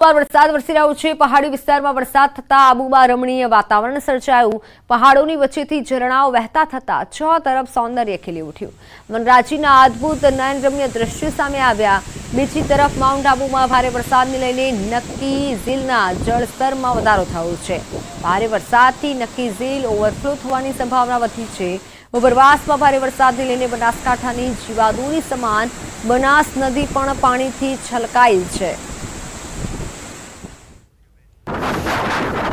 વરસાદ વરસી રહ્યો છે। પહાડી વિસ્તારમાં વરસાદ થતા આબુમાં રમણીય વાતાવરણ સર્જાયું। પહાડોની વચ્ચેથી ઝરણાઓ વહેતા થતા તરફ સૌંદર્ય ખીલી ઉઠ્યું। વનરાજીના અદ્ભુત નયનરમ્ય દ્રશ્યો સામે આવ્યા। બીજી તરફ માઉન્ટ આબુમાં ભારે વરસાદને લઈને નક્કી ઝીલના જળસ્તરમાં વધારો થયો છે। ભારે વરસાદથી નક્કી ઝીલ ઓવરફ્લો થવાની સંભાવના વધી છે। ઉપરવાસમાં ભારે વરસાદને લઈને બનાસકાંઠાની જીવાદોરી સમાન બનાસ નદી પણ પાણીથી છલકાઈ છે।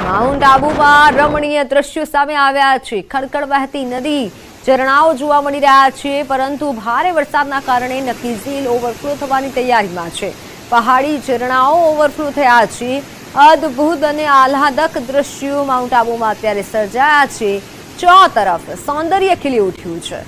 માઉન્ટ આબુમાં રમણીય દ્રશ્યો સામે આવ્યા છે। ખડખડ વહેતી નદી ઝરણાઓ જોવા મળી રહ્યા છે, પરંતુ ભારે વરસાદના કારણે નક્કી ઝીલ ઓવરફ્લો થવાની તૈયારીમાં છે। પહાડી ઝરણાઓ ઓવરફ્લો થયા છે। અદ્ભુત અને આહલાદક દ્રશ્યો માઉન્ટ આબુમાં અત્યારે સર્જાયા છે। તરફ સૌંદર્ય ખીલી ઉઠ્યું છે।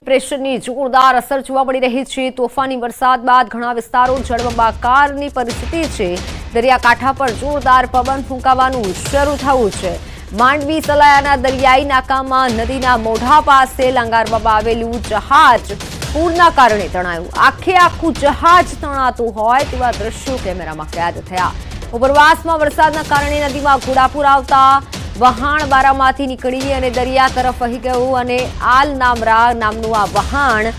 પ્રેશરની જોરદાર અસર જોવા મળી રહી છે। તોફાની વરસાદ બાદ ઘણા વિસ્તારો જળબંબાકારની પરિસ્થિતિ છે। દરિયાકાંઠા પર જોરદાર પવન ફૂંકાવાનું શરૂ થયું છે। માંડવી સલાયાના દરિયાઈ નાકામાં નદીના મોઢા પાસે લંગારવામાં આવેલું જહાજ પૂરના કારણે તણાયું। આખું જહાજ તણાતું હોય તેવા દ્રશ્યો કેમેરામાં કેદ થયા। ઉપરવાસમાં વરસાદના કારણે નદીમાં ઘોડાપૂર આવતા વહાણ બારામાંથી નીકળી અને દરિયા તરફ વહી ગયું અને આલ નામરા નામનું આ વહાણ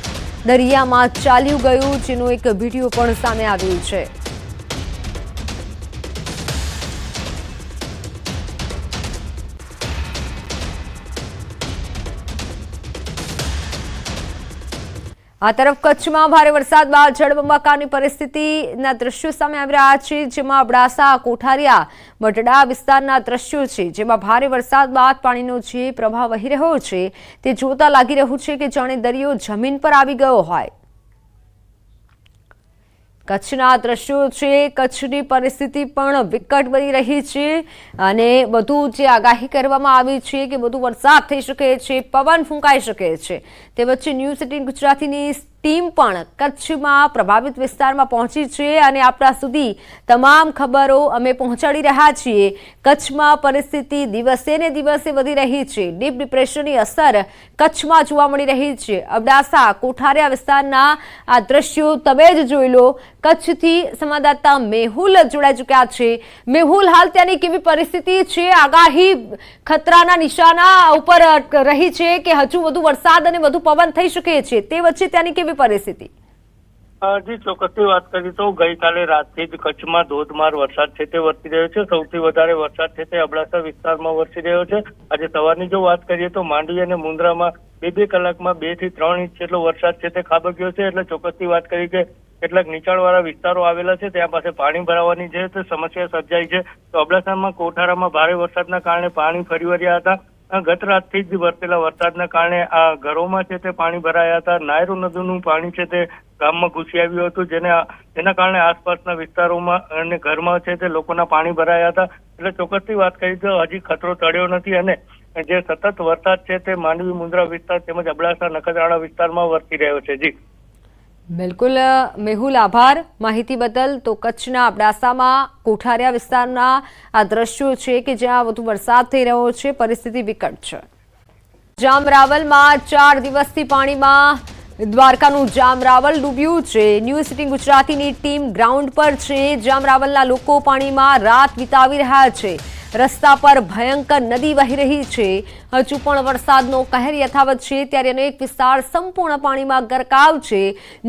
દરિયામાં ચાલ્યું ગયું, જેનો એક વિડીયો પણ સામે આવ્યો છે। આ તરફ કચ્છમાં ભારે વરસાદ બાદ જળબંબાકારની પરિસ્થિતિના દ્રશ્યો સામે આવી રહ્યા છે, જેમાં અબડાસા, કોઠારિયા, મઢડા વિસ્તારના દ્રશ્યો છે, જેમાં ભારે વરસાદ બાદ પાણીનો જે પ્રવાહ વહી રહ્યો છે તે જોતા લાગી રહ્યું છે કે જાણે દરિયો જમીન પર આવી ગયો હોય। કચ્છના દ્રશ્યો છે। કચ્છની પરિસ્થિતિ પણ વિકટ બની રહી છે અને બધું જે આગાહી કરવામાં આવી છે કે વધુ વરસાદ થઈ શકે છે, પવન ફૂંકાઈ શકે છે। તે વચ્ચે ન્યૂઝ 18 ગુજરાતીની ટીમ પણ કચ્છમાં પ્રભાવિત વિસ્તારમાં પહોંચી છે અને આપણા સુધી તમામ ખબરો અમે પહોંચાડી રહ્યા છીએ। કચ્છમાં પરિસ્થિતિ દિવસે ને દિવસે વધી રહી છે। ડીપ ડિપ્રેશનની અસર કચ્છમાં જોવા મળી રહી છે। અબડાસા, કોઠારિયા વિસ્તારના આ દ્રશ્યો તમે જ જોઈ લો। કચ્છથી સંવાદદાતા મેહુલ જોડાઈ ચૂક્યા છે। મેહુલ, હાલ ત્યાંની કેવી પરિસ્થિતિ છે? આગાહી ખતરાના નિશાના ઉપર રહી છે કે હજુ વધુ વરસાદ અને વધુ પવન થઈ શકે છે? તે વચ્ચે ત્યાંની કેવી પરિસ્થિતિ? જી, ચોક્કસથી વાત કરીએ તો ગઈકાલે રાતથી જ કચ્છમાં ધોધમાર વરસાદ છે તે વરસી રહ્યો છે। સૌથી વધારે વરસાદ છે તે અબડાસા વિસ્તારમાં વરસી રહ્યો છે। આજે સવારની જો વાત કરીએ તો માંડવી અને મુન્દ્રામાં બે કલાકમાં 2 થી 3 ઇંચ જેટલો વરસાદ છે તે ખાબક્યો છે। એટલે ચોક્કસથી વાત કરી કે કેટલાક નીચાણવાળા વિસ્તારો આવેલા છે ત્યાં પાસે પાણી ભરાવાની છે તો સમસ્યા સર્જાઈ છે। તો અબડાસામાં, કોઠારામાં ભારે વરસાદના કારણે પાણી ફરી વળ્યા હતા। ગત રાતથી જ વરસેલા વરસાદના કારણે આ ઘરોમાં છે તે પાણી ભરાયા હતા। નાયરુ નદીનું પાણી છે તે ગામમાં ઘૂસી આવ્યું હતું, જેના કારણે આસપાસના વિસ્તારોમાં અને ઘરમાં છે તે લોકોના પાણી ભરાયા હતા। એટલે ચોક્કસથી વાત કરી તો હજી ખતરો ટળ્યો નથી અને જે સતત વરસાદ છે તે માંડવી, મુન્દ્રા વિસ્તાર તેમજ અબડાસા, નખત્રાણા વિસ્તારમાં વરસી રહ્યો છે। જી બિલકુલ મેહુલ, આભાર માહિતી બદલ। તો કચ્છના અબડાસામાં કોઠારિયા વિસ્તારના આ દ્રશ્યો છે કે જ્યાં વધુ વરસાદ થઈ રહ્યો છે, પરિસ્થિતિ વિકટ છે। જામરાવલમાં 4 દિવસથી પાણીમાં દ્વારકાનું જામરાવલ ડૂબ્યું છે। ન્યૂઝ 18 ગુજરાતીની ટીમ ગ્રાઉન્ડ પર છે। જામરાવલના લોકો પાણીમાં રાત વિતાવી રહ્યા છે। રસ્તા પર ભયંકર નદી વહી રહી છે। હજુ પણ વરસાદનો કહેર યથાવત છે, ત્યારે અનેક વિસ્તાર સંપૂર્ણ પાણીમાં ગરકાવ છે।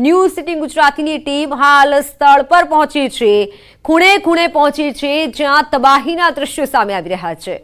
ન્યૂઝ 18 ગુજરાતીની ટીમ હાલ સ્થળ પર પહોંચી છે, ખૂણે ખૂણે પહોંચી છે, જ્યાં તબાહીના દ્રશ્યો સામે આવી રહ્યા છે।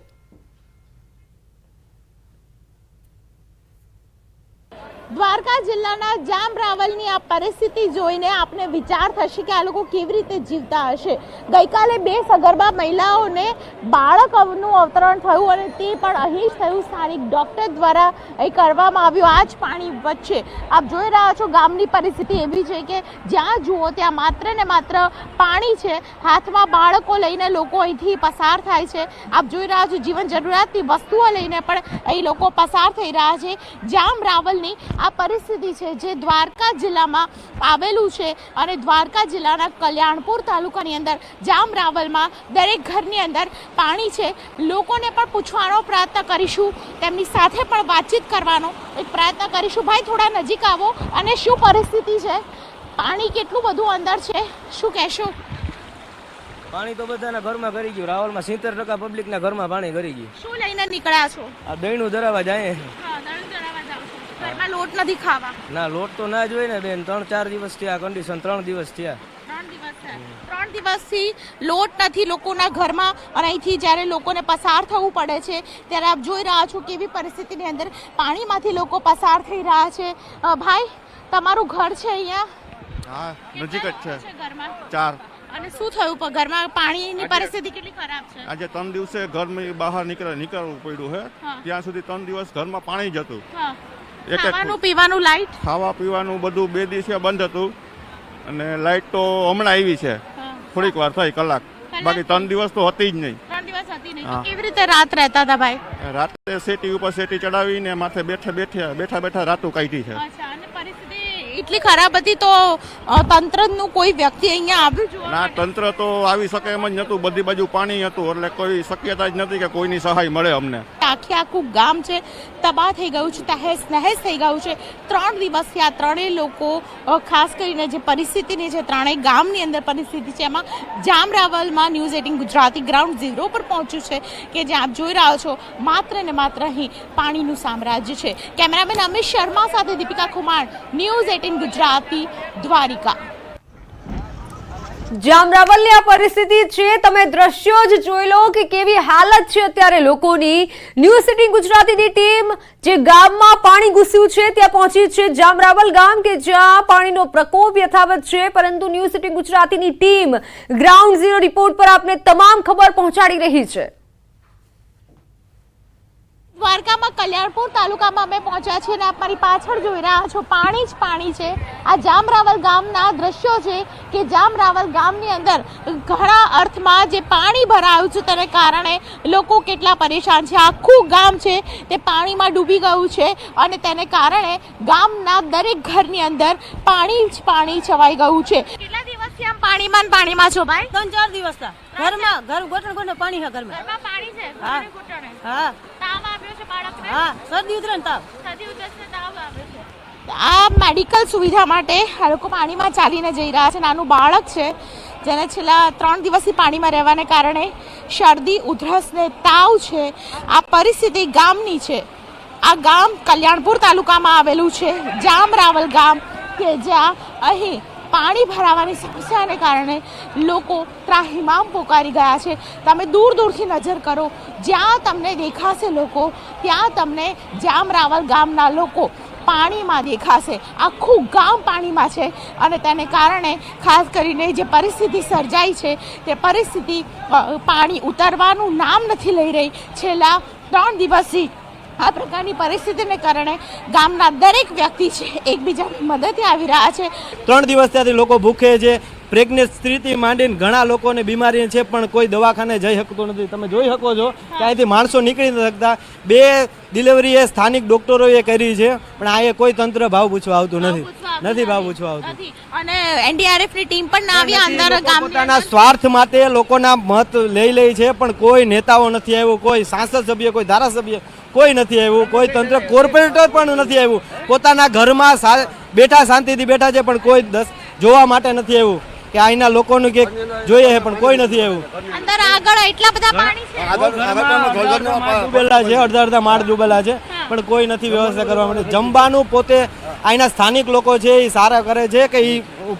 દ્વારકા જિલ્લાના જામરાવલની આ પરિસ્થિતિ જોઈને આપને વિચાર થશે કે આ લોકો કેવી રીતે જીવતા હશે। ગઈકાલે 2 સગર્ભા મહિલાઓને બાળકનું અવતરણ થયું અને તે પણ અહીં જ થયું। સ્થાનિક ડોક્ટર દ્વારા અહીં કરવામાં આવ્યું। આ જ પાણી વચ્ચે આપ જોઈ રહ્યા છો ગામની પરિસ્થિતિ એવી છે કે જ્યાં જુઓ ત્યાં માત્ર ને માત્ર પાણી છે। હાથમાં બાળકો લઈને લોકો અહીંથી પસાર થાય છે। આપ જોઈ રહ્યા છો જીવન જરૂરિયાતની વસ્તુઓ લઈને પણ અહીં લોકો પસાર થઈ રહ્યા છે। જામરાવલની આ પરિસ્થિતિ છે જે દ્વારકા જિલ્લામાં આવેલું છે અને દ્વારકા જિલ્લાના કલ્યાણપુર તાલુકાની અંદર જામરાવલમાં દરેક ઘરની અંદર પાણી છે। લોકોને પણ પૂછવાનો પ્રયત્ન કરીશું, તેમની સાથે પણ વાતચીત કરવાનો એક પ્રયત્ન કરીશું। ભાઈ, થોડા નજીક આવો અને શું પરિસ્થિતિ છે? પાણી કેટલું બધું અંદર છે, શું કહેશો? પાણી તો બધાના ઘરમાં કરી ગયું. રાવલમાં 70% પબ્લિકના ઘરમાં પાણી કરી ગયું. શું લઈને નીકળ્યા છો? આ દહીંનું ધરાવા જાય. ઘરમાં લોટ નથી ખાવા? ના, લોટ તો ના જ હોય ને બેન. 3-4 દિવસ થયા કન્ડિશન, 3 દિવસ થયા. 3 દિવસથી લોટ નથી લોકોના ઘરમાં, અને અહીંથી જ્યારે લોકોને પસાર થવું પડે છે ત્યારે આપ જોઈ રહ્યા છો કેવી પરિસ્થિતિની અંદર પાણીમાંથી લોકો પસાર થઈ રહ્યા છે. ભાઈ, તમારું ઘર છે અહીંયા? હા, નજીક જ છે. ઘરમાં 4. અને શું થયું? ઘરમાં પાણીની પરિસ્થિતિ કેટલી ખરાબ છે? આજે 3 દિવસે ઘરની બહાર નીકળવું પડ્યું છે. ત્યાં સુધી 3 દિવસ ઘરમાં પાણી જ હતું. ખાવાનું પીવાનું લાઈટ? ખાવા પીવાનું બધું 2 દિવસે બંધ હતું, અને લાઈટ તો હમણાં આવી છે, થોડીક વાર થઈ, કલાક. બાકી 3 દિવસ તો હતી જ નહીં. 3 દિવસ હતી નહીં. કેવી રીતે રાત રહેતા હતા ભાઈ? રાતે સેટી ઉપર સેટી ચડાવીને માથે બેઠા રાતું કાઢી છે. એટલી ખરાબ હતી તો તંત્રનું કોઈ વ્યક્તિ અહીંયા આવ્યું જોવા? ના, તંત્ર તો આવી શકે એમ જ નતું. બધી બાજુ પાણી હતું, એટલે કોઈ શક્યતા જ નથી કે કોઈની સહાય મળે અમને. આખું ગામ છે તબાહ થઈ ગયું છે, તહેસ નહેસ થઈ ગયું છે. 3 દિવસથી આ ત્રણેય લોકો, ખાસ કરીને જે પરિસ્થિતિની છે ત્રણેય ગામની અંદર પરિસ્થિતિ છે, એમાં જામરાવલમાં ન્યૂઝ 18 ગુજરાતી ગ્રાઉન્ડ ઝીરો પર પહોંચ્યું છે કે જે આપ જોઈ રહ્યા છો માત્ર ને માત્ર અહીં પાણીનું સામ્રાજ્ય છે. કેમેરામેન અમિત શર્મા સાથે દીપિકા ખુમાણ, ન્યૂઝ 18 ગુજરાતી, દ્વારિકા. જામરાવલની આ પરિસ્થિતિ છે, તમે દ્રશ્યો જ જોઈ લો કે કેવી હાલત છે અત્યારે લોકોની. ન્યૂઝ 18 ગુજરાતીની ટીમ જે ગામમાં પાણી ઘૂસ્યું છે ત્યાં પહોંચી છે, જામરાવલ ગામ કે જ્યાં પાણીનો પ્રકોપ યથાવત છે, પરંતુ ન્યૂઝ 18 ગુજરાતીની ટીમ ગ્રાઉન્ડ ઝીરો રિપોર્ટ પર આપને તમામ ખબર પહોંચાડી રહી છે. દ્વારકામાં કલ્યાણપુર તાલુકામાં અમે પહોંચ્યા છીએ અને આપ મારી પાછળ જોઈ રહ્યા છો પાણી જ પાણી છે. આ જામરાવલ ગામના દ્રશ્યો છે કે જામરાવલ ગામની અંદર ઘણા અર્થમાં જે પાણી ભરાયું છે તેને કારણે લોકો કેટલા પરેશાન છે. આખું ગામ છે તે પાણીમાં ડૂબી ગયું છે, અને તેને કારણે ગામના દરેક ઘરની અંદર પાણી જ પાણી છવાઈ ગયું છે. કેટલા દિવસથી આમ પાણીમાં છો ભાઈ? 3-4 દિવસ ઘરમાં ગોઠણ પાણી છે. ઘરમાં પાણી છે. હા, તાવ આવ્યો છે બાળકને? હા, શરદી ઉધરસ ને તાવ આવ્યો છે. આ મેડિકલ સુવિધા માટે આ લોકો પાણીમાં ચાલીને જઈ રહ્યા છે. નાનું બાળક છે જેને છેલ્લા 3 દિવસથી પાણીમાં રહેવાને કારણે શરદી ઉધરસ ને તાવ છે. આ પરિસ્થિતિ ગામની છે. આ ગામ કલ્યાણપુર તાલુકામાં આવેલું છે, જામરાવલ ગામ, કે જ્યાં અહીં પાણી ભરાવાની સમસ્યાને કારણે લોકો ત્રાહિમામ પોકારી ગયા છે. તમે દૂર દૂરથી નજર કરો, જ્યાં તમને દેખાશે લોકો, ત્યાં તમને જામરાવલ ગામના લોકો પાણીમાં દેખાશે. આખું ગામ પાણીમાં છે, અને તેને કારણે ખાસ કરીને જે પરિસ્થિતિ સર્જાઈ છે તે પરિસ્થિતિ પાણી ઉતરવાનું નામ નથી લઈ રહી. છેલ્લા 3 દિવસથી આ પ્રકારની પરિસ્થિતિને કારણે ગામના દરેક વ્યક્તિ છે એકબીજાની મદદે આવી રહ્યા છે. 3 દિવસ ત્યાંથી લોકો ભૂખે છે. પ્રેગ્નેન્ટ સ્ત્રીથી માંડીને ઘણા લોકોને બીમારી છે, પણ કોઈ દવાખાને જઈ શકતું નથી. તમે જોઈ શકો છો કે અહીંથી માણસો નીકળી નથી શકતા. 2 ડિલિવરી એ સ્થાનિક ડોક્ટરોએ કરી છે, પણ આ કોઈ તંત્ર ભાવ પૂછવા આવતું નથી ભાવ પૂછવા આવતું. અને એનડીઆરએફ ની ટીમ પણ ના આવી અંદર. પોતાના સ્વાર્થ માટે લોકોના મત લઈ લે છે, પણ કોઈ નેતાઓ નથી આવ્યો, કોઈ સાંસદ સભ્ય, કોઈ ધારાસભ્ય કોઈ નથી આવ્યું, કોઈ તંત્ર કોર્પોરેટર પણ નથી આવ્યું. પોતાના ઘરમાં બેઠા શાંતિથી બેઠા છે, પણ કોઈ જોવા માટે નથી આવ્યું કે અહીંના લોકોનું કે જોઈએ છે, પણ કોઈ નથી આવ્યું. અંદર આગળ એટલા બધા પાણી છે, ડૂબેલા છે, અડધા માળ ડૂબેલા છે, પણ કોઈ નથી વ્યવસ્થા કરવા માટે. જમવાનું પોતે અહીંના સ્થાનિક લોકો છે એ સારા કરે છે કે એ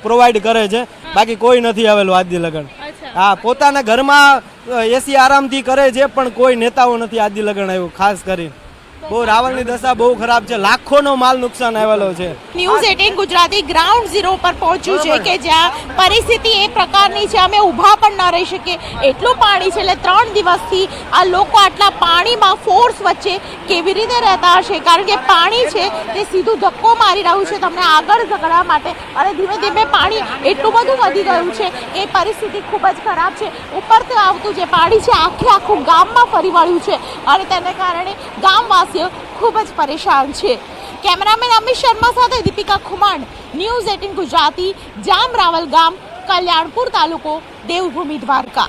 પ્રોવાઈડ કરે છે, બાકી કોઈ નથી આવેલું આજ દી લગન. હા, પોતાના ઘરમાં એસી આરામથી કરે છે, પણ કોઈ નેતાઓ નથી આજ દી લગન આવ્યું. ખાસ કરી બહુ રાવલની દશા બહુ ખરાબ છે, લાખોનો માલ નુકસાન આવેલો છે. ન્યૂઝ 18 ગુજરાતી ગ્રાઉન્ડ ઝીરો પર પહોંચ્યું છે કે જ્યાં પરિસ્થિતિ એ પ્રકારની છે, અમે ઊભા પણ ન રહી શકીએ એટલું પાણી છે. એટલે 3 દિવસથી આ લોકો આટલા પાણીમાં ફોર્સ વચ્ચે કેવી રીતે રહેતા હશે, કારણ કે પાણી છે તે સીધું ધક્કો મારી રહ્યું છે તમને આગળ ધકડવા માટે, અને ધીમે ધીમે પાણી એટલું બધું વધી ગયું છે કે પરિસ્થિતિ ખૂબ જ ખરાબ છે. ઉપરથી આવતું જે પાણી છે આખું ગામમાં ફરી વળ્યું છે, અને તેને કારણે ગામવાસીઓ ખૂબ જ પરેશાન છે. કેમેરામેન અમિત શર્મા સાથે દીપિકા ખુમાણ, ન્યૂઝ 18 ગુજરાતી, જામરાવલ ગામ, કલ્યાણપુર તાલુકો, દેવભૂમિ, દ્વારકા.